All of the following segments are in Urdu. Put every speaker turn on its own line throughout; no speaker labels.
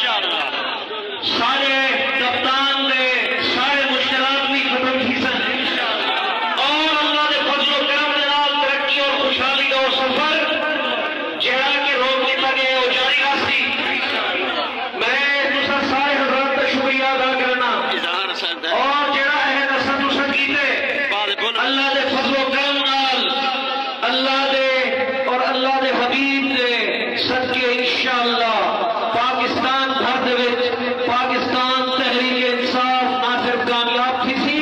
سارے کپتان دے سارے مشکلات بھی ختم تھی سن اور اللہ دے فضل و کرم دے نال ترقی اور خوشحالی کا سفر جہاں کے روک دیتا گیا وہ جاری راسی میں دوسرا سارے حضرات کا شکریہ ادا کرنا اور جہاں ہے نسل نسل کیتے اللہ دے فضل و کرم نال اللہ دے اور اللہ دے حبیب دے صدقے انشاءاللہ پاکستان بھر دے وچ پاکستان تحریک انصاف نہ صرف کامیاب تھی سی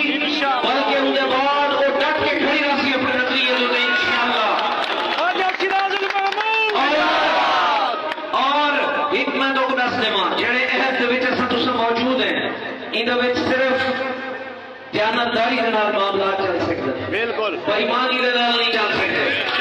بلکہ ان کے بعد وہ ڈٹ کے کھڑی رہی سی اپنے نظریے میں انشاءاللہ اور ایک میں تو دس دیواں جڑے عہد دے وچ اساں تساں موجود ہیں ان دے وچ صرف دیانتداری دے نال معاملات چل سکدے بالکل بے ایمانی دے نال نہیں چل سکدے